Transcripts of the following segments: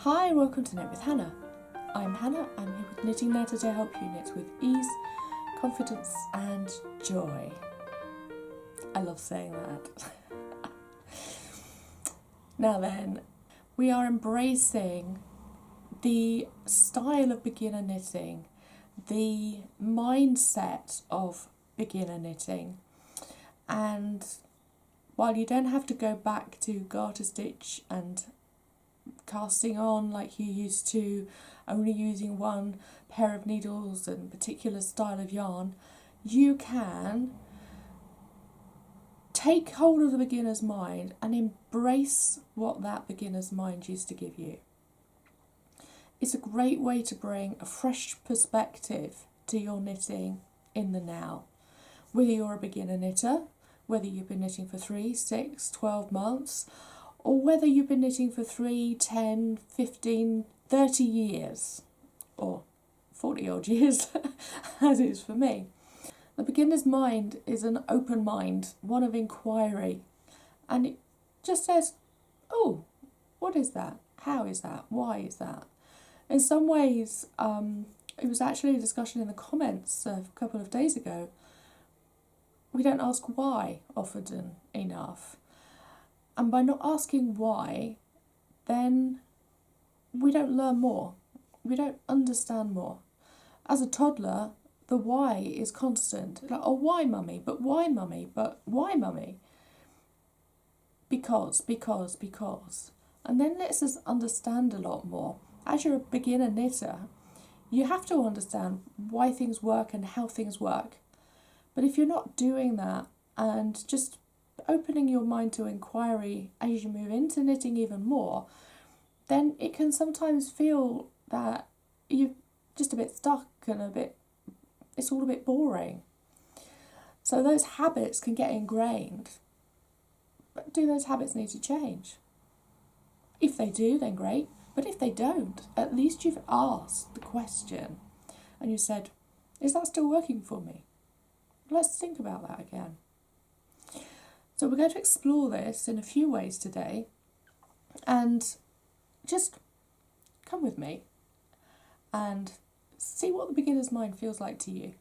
Hi and welcome to Knit with Hannah. I'm Hannah, I'm here with Knitting Natter to help you knit with ease, confidence and joy. I love saying that. Now then, we are embracing the style of beginner knitting, the mindset of beginner knitting, and while you don't have to go back to garter stitch and casting on like you used to, only using one pair of needles and particular style of yarn, you can take hold of the beginner's mind and embrace what that beginner's mind used to give you. It's a great way to bring a fresh perspective to your knitting in the now. Whether you're a beginner knitter, whether you've been knitting for 3, 6, 12 months, or whether you've been knitting for 3, 10, 15, 30 years, or 40 odd years, as it is for me. The beginner's mind is an open mind, one of inquiry, and it just says, oh, what is that? How is that? Why is that? In some ways, it was actually a discussion in the comments a couple of days ago. We don't ask why often enough. And by not asking why, then we don't learn more. We don't understand more. As a toddler, the why is constant. Like, oh, why, mummy? But why, mummy? But why, mummy? Because. And then lets us understand a lot more. As you're a beginner knitter, you have to understand why things work and how things work. But if you're not doing that and just opening your mind to inquiry as you move into knitting even more, then it can sometimes feel that you're just a bit stuck and it's all a bit boring. So those habits can get ingrained. But do those habits need to change? If they do, then great. But if they don't, at least you've asked the question and you said, is that still working for me? Let's think about that again. So we're going to explore this in a few ways today, and just come with me and see what the beginner's mind feels like to you.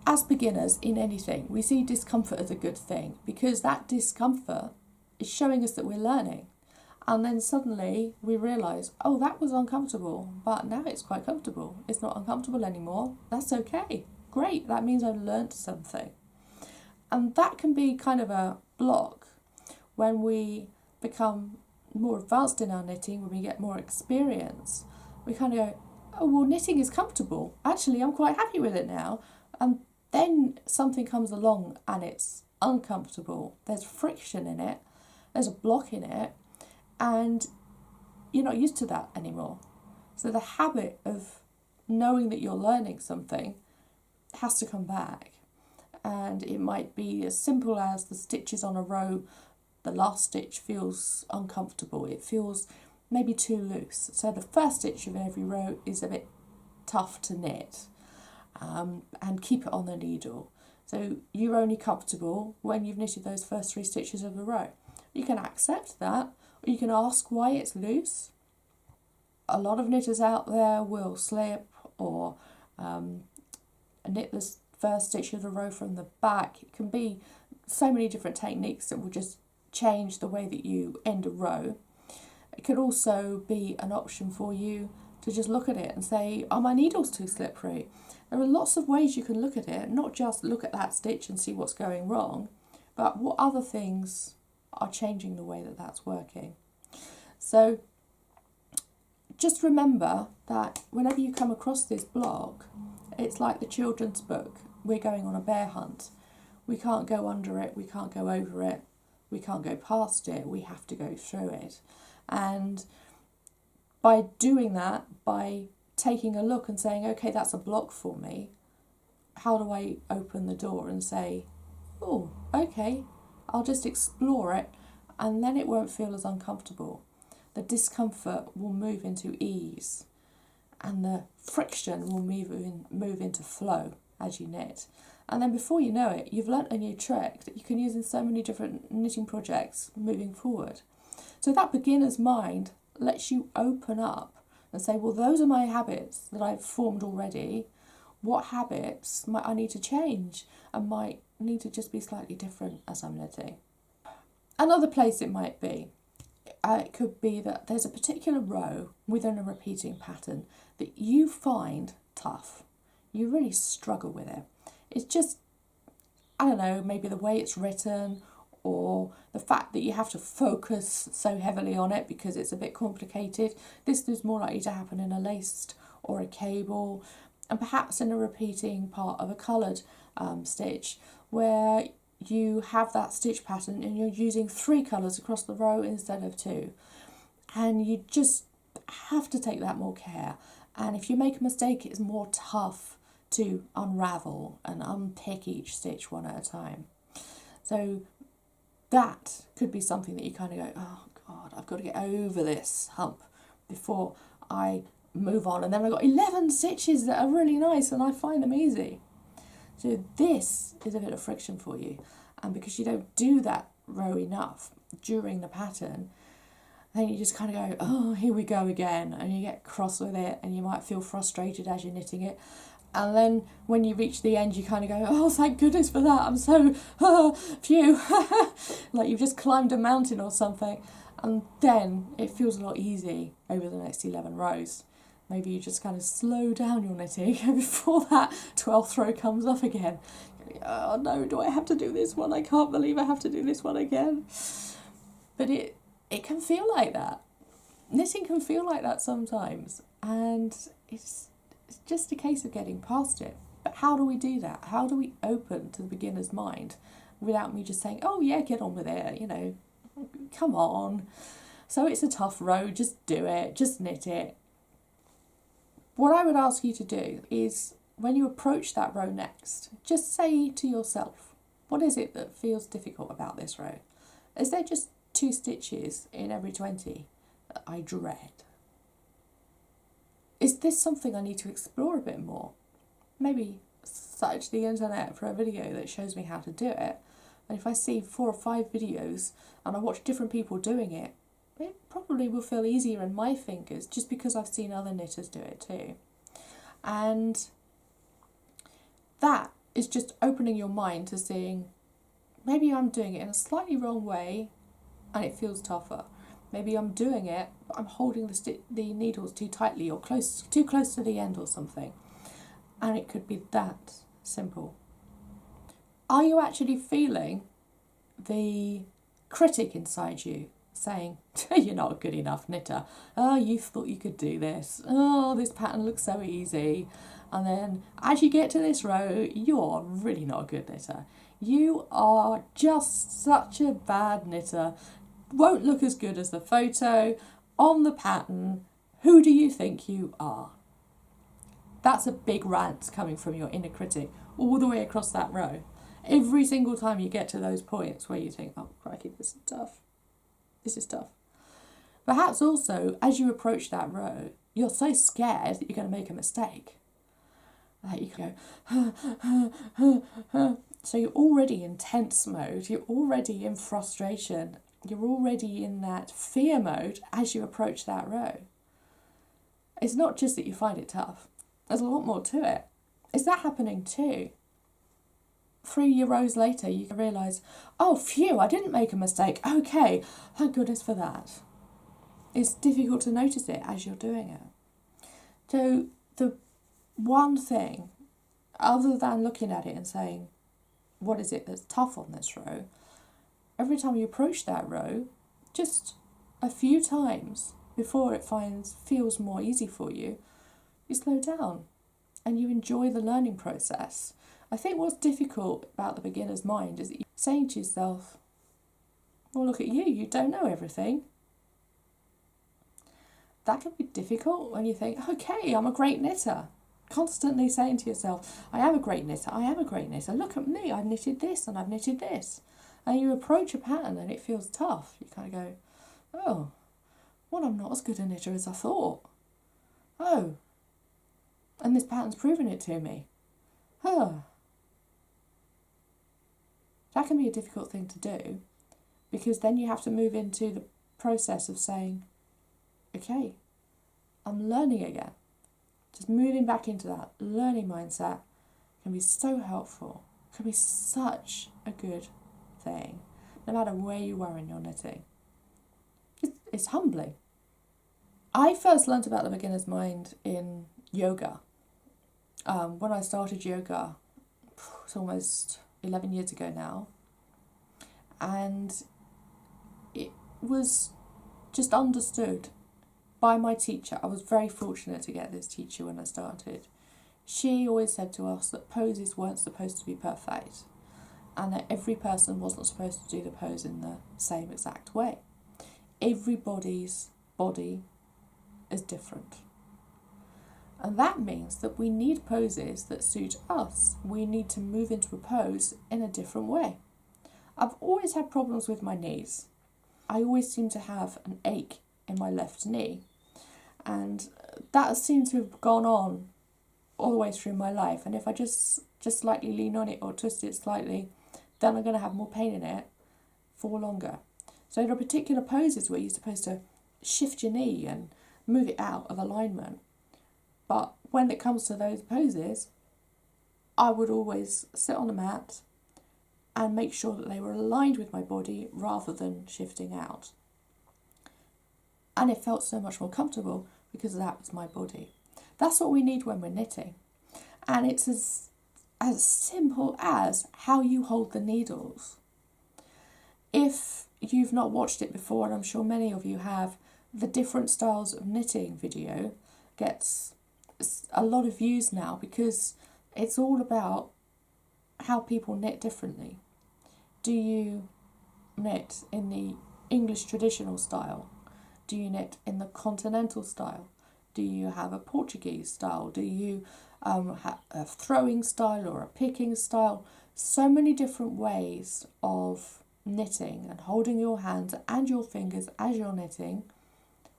As beginners in anything, we see discomfort as a good thing because that discomfort is showing us that we're learning. And then suddenly we realise, oh, that was uncomfortable, but now it's quite comfortable. It's not uncomfortable anymore. That's okay. Great, that means I've learnt something. And that can be kind of a block when we become more advanced in our knitting, when we get more experience. We kind of go, oh, well, knitting is comfortable. Actually, I'm quite happy with it now. And then something comes along and it's uncomfortable. There's friction in it. There's a block in it. And you're not used to that anymore. So the habit of knowing that you're learning something has to come back. And it might be as simple as the stitches on a row, the last stitch feels uncomfortable. It feels maybe too loose. So the first stitch of every row is a bit tough to knit, and keep it on the needle. So you're only comfortable when you've knitted those first 3 stitches of the row. You can accept that, or you can ask why it's loose. A lot of knitters out there will slip or knit this first stitch of the row from the back. It can be so many different techniques that will just change the way that you end a row. It could also be an option for you to just look at it and say, are my needles too slippery? There are lots of ways you can look at it, not just look at that stitch and see what's going wrong, but what other things are changing the way that that's working. So just remember that whenever you come across this block, it's like the children's book. We're going on a bear hunt. We can't go under it, we can't go over it, we can't go past it, we have to go through it. And by doing that, by taking a look and saying, okay, that's a block for me, how do I open the door and say, oh, okay, I'll just explore it, and then it won't feel as uncomfortable. The discomfort will move into ease, and the friction will move into flow as you knit. And then before you know it, you've learnt a new trick that you can use in so many different knitting projects moving forward. So that beginner's mind lets you open up and say, well, those are my habits that I've formed already. What habits might I need to change and might need to just be slightly different as I'm knitting? Another place it might be, it could be that there's a particular row within a repeating pattern that you find tough. You really struggle with it. It's just, I don't know, maybe the way it's written, or the fact that you have to focus so heavily on it because it's a bit complicated. This is more likely to happen in a laced or a cable, and perhaps in a repeating part of a coloured stitch, where you have that stitch pattern and you're using 3 colours across the row instead of 2. And you just have to take that more care. And if you make a mistake, it's more tough to unravel and unpick each stitch one at a time. So that could be something that you kind of go, oh God, I've got to get over this hump before I move on. And then I've got 11 stitches that are really nice and I find them easy. So this is a bit of friction for you. And because you don't do that row enough during the pattern, then you just kind of go, oh, here we go again. And you get cross with it and you might feel frustrated as you're knitting it. And then when you reach the end, you kind of go, oh, thank goodness for that. I'm so, phew. Like you've just climbed a mountain or something. And then it feels a lot easier over the next 11 rows. Maybe you just kind of slow down your knitting before that 12th row comes up again. Oh no, do I have to do this one? I can't believe I have to do this one again. But it can feel like that. Knitting can feel like that sometimes. And it's just a case of getting past it. But how do we do that? How do we open to the beginner's mind without me just saying, oh yeah, get on with it, you know, come on. So it's a tough row, just do it, just knit it. What I would ask you to do is, when you approach that row next, just say to yourself, what is it that feels difficult about this row? Is there just 2 stitches in every 20 that I dread? Is this something I need to explore a bit more? Maybe search the internet for a video that shows me how to do it. And if I see 4 or 5 videos and I watch different people doing it, it probably will feel easier in my fingers just because I've seen other knitters do it too. And that is just opening your mind to seeing, maybe I'm doing it in a slightly wrong way and it feels tougher. Maybe I'm doing it, but I'm holding the needles too tightly or too close to the end or something. And it could be that simple. Are you actually feeling the critic inside you saying, you're not a good enough knitter. Oh, you thought you could do this. Oh, this pattern looks so easy. And then as you get to this row, you're really not a good knitter. You are just such a bad knitter. Won't look as good as the photo on the pattern. Who do you think you are? That's a big rant coming from your inner critic all the way across that row. Every single time you get to those points where you think, oh crikey, this is tough. This is tough. Perhaps also, as you approach that row, you're so scared that you're going to make a mistake. Like you go, so you're already in tense mode, you're already in frustration, you're already in that fear mode as you approach that row. It's not just that you find it tough, there's a lot more to it. Is that happening too? 3 rows later, you realise, oh phew, I didn't make a mistake. Okay, thank goodness for that. It's difficult to notice it as you're doing it. So the one thing, other than looking at it and saying, what is it that's tough on this row? Every time you approach that row, just a few times before it feels more easy for you, you slow down and you enjoy the learning process. I think what's difficult about the beginner's mind is that you're saying to yourself, well, look at you, you don't know everything. That can be difficult when you think, okay, I'm a great knitter. Constantly saying to yourself, I am a great knitter, I am a great knitter. Look at me, I've knitted this and I've knitted this. And you approach a pattern and it feels tough. You kind of go, oh, well, I'm not as good a knitter as I thought. Oh, and this pattern's proven it to me. Huh. That can be a difficult thing to do because then you have to move into the process of saying, okay, I'm learning again. Just moving back into that learning mindset can be so helpful, can be such a good thing, no matter where you are in your knitting. It's humbling. I first learnt about the beginner's mind in yoga. When I started yoga, it's almost 11 years ago now, and it was just understood by my teacher. I was very fortunate to get this teacher when I started. She always said to us that poses weren't supposed to be perfect, and that every person wasn't supposed to do the pose in the same exact way. Everybody's body is different. And that means that we need poses that suit us. We need to move into a pose in a different way. I've always had problems with my knees. I always seem to have an ache in my left knee. And that seems to have gone on all the way through my life. And if I just slightly lean on it or twist it slightly, then I'm going to have more pain in it for longer. So there are particular poses where you're supposed to shift your knee and move it out of alignment. But when it comes to those poses, I would always sit on the mat and make sure that they were aligned with my body rather than shifting out. And it felt so much more comfortable because that was my body. That's what we need when we're knitting. And it's as simple as how you hold the needles. If you've not watched it before, and I'm sure many of you have, the different styles of knitting video gets a lot of views now because it's all about how people knit differently. Do you knit in the English traditional style? Do you knit in the continental style? Do you have a Portuguese style? Do you have a throwing style or a picking style? So many different ways of knitting and holding your hands and your fingers as you're knitting.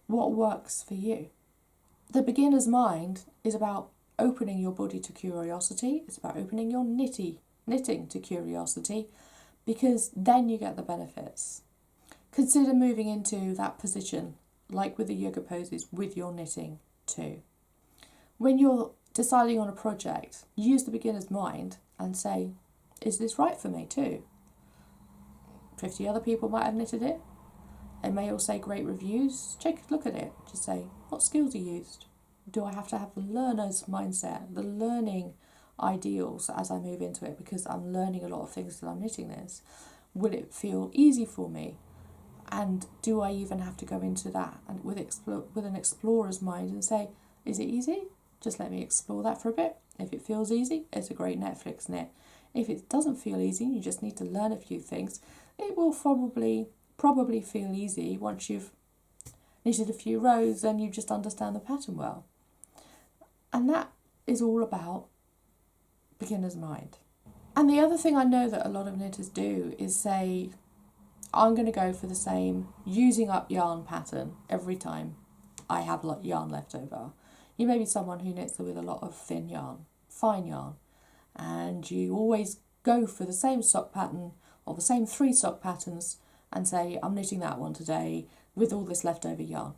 What works for you? The beginner's mind is about opening your body to curiosity. It's about opening your knitting to curiosity, because then you get the benefits. Consider moving into that position, like with the yoga poses, with your knitting too. When you're deciding on a project, use the beginner's mind and say, is this right for me too? 50 other people might have knitted it. They may all say great reviews. Take a look at it. Just say, what skills are used? Do I have to have the learner's mindset, the learning ideals as I move into it, because I'm learning a lot of things that I'm knitting this? Will it feel easy for me? And do I even have to go into that and with an explorer's mind and say, is it easy? Just let me explore that for a bit. If it feels easy, it's a great Netflix knit. If it doesn't feel easy and you just need to learn a few things, it will probably feel easy once you've knitted a few rows and you just understand the pattern well. And that is all about beginner's mind. And the other thing I know that a lot of knitters do is say, I'm going to go for the same using up yarn pattern every time I have yarn left over. You may be someone who knits with a lot of thin yarn, fine yarn, and you always go for the same sock pattern or the same 3 sock patterns and say, I'm knitting that one today with all this leftover yarn.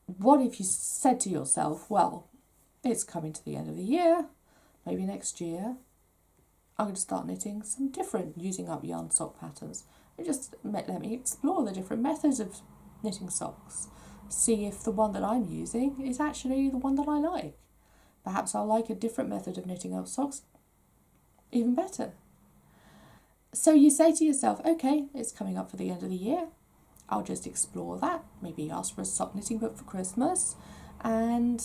What if you said to yourself, well, it's coming to the end of the year, maybe next year, I'm going to start knitting some different using up yarn sock patterns. And just let me explore the different methods of knitting socks. See if the one that I'm using is actually the one that I like. Perhaps I'll like a different method of knitting up socks even better. So you say to yourself, okay, it's coming up for the end of the year. I'll just explore that. Maybe ask for a sock knitting book for Christmas and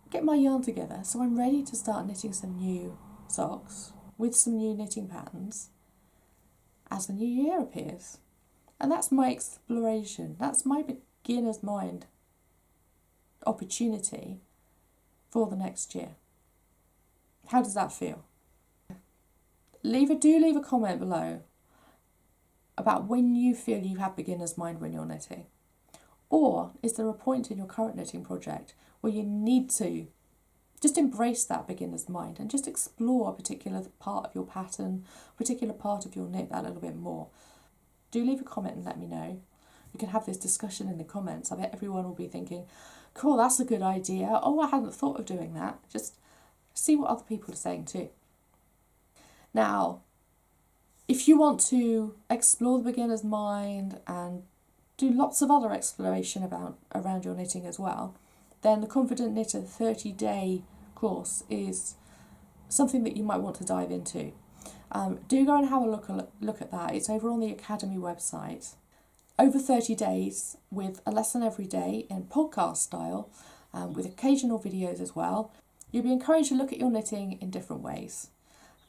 get my yarn together so I'm ready to start knitting some new socks with some new knitting patterns as the new year appears. And that's my exploration. That's my beginner's mind opportunity for the next year. How does that feel? Do leave a comment below about when you feel you have beginner's mind when you're knitting. Or is there a point in your current knitting project where you need to just embrace that beginner's mind and just explore a particular part of your pattern, a particular part of your knit that little bit more? Do leave a comment and let me know. We can have this discussion in the comments. I bet everyone will be thinking, cool, that's a good idea. Oh, I hadn't thought of doing that. Just see what other people are saying too. Now, if you want to explore the beginner's mind and do lots of other exploration around your knitting as well, then the Confident Knitter 30-day course is something that you might want to dive into. Do go and have a look at that. It's over on the Academy website. Over 30 days with a lesson every day in podcast style, with occasional videos as well. You'll be encouraged to look at your knitting in different ways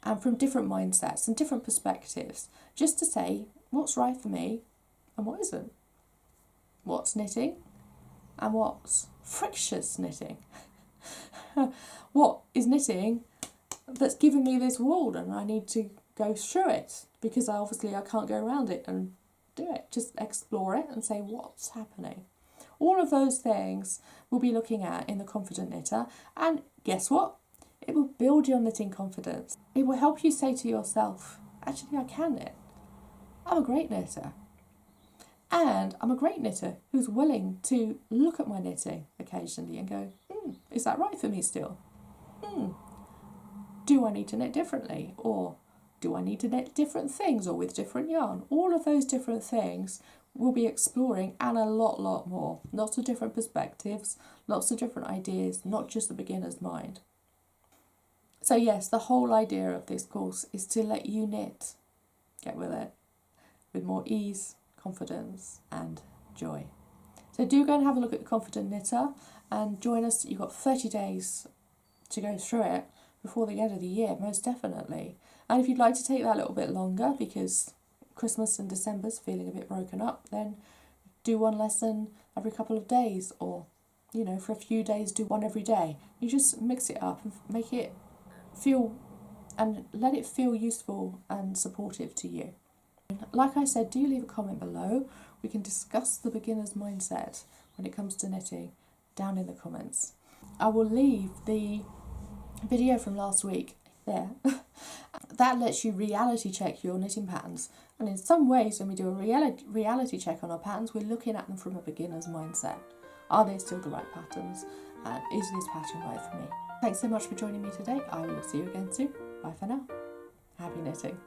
and from different mindsets and different perspectives, just to say what's right for me and what isn't. What's knitting and what's frictious knitting. What is knitting that's given me this wool and I need to go through it because I can't go around it and do it. Just explore it and say what's happening. All of those things we'll be looking at in the Confident Knitter, and guess what? It will build your knitting confidence. It will help you say to yourself, actually I can knit. I'm a great knitter. And I'm a great knitter who's willing to look at my knitting occasionally and go, is that right for me still? Do I need to knit differently? Or do I need to knit different things or with different yarn? All of those different things we'll be exploring, and a lot more. Lots of different perspectives, lots of different ideas, not just the beginner's mind. So yes, the whole idea of this course is to let you knit, get with it, with more ease, confidence and joy. So do go and have a look at the Confident Knitter and join us. You've got 30 days to go through it before the end of the year, most definitely. And if you'd like to take that a little bit longer because Christmas and December's feeling a bit broken up, then do one lesson every couple of days, or for a few days do one every day. You just mix it up and make it feel and let it feel useful and supportive to you. Like I said, do leave a comment below. We can discuss the beginner's mindset when it comes to knitting down in the comments. I will leave the video from last week there. That lets you reality check your knitting patterns. And in some ways, when we do a reality check on our patterns, we're looking at them from a beginner's mindset. Are they still the right patterns? And is this pattern right for me? Thanks so much for joining me today. I will see you again soon. Bye for now. Happy knitting.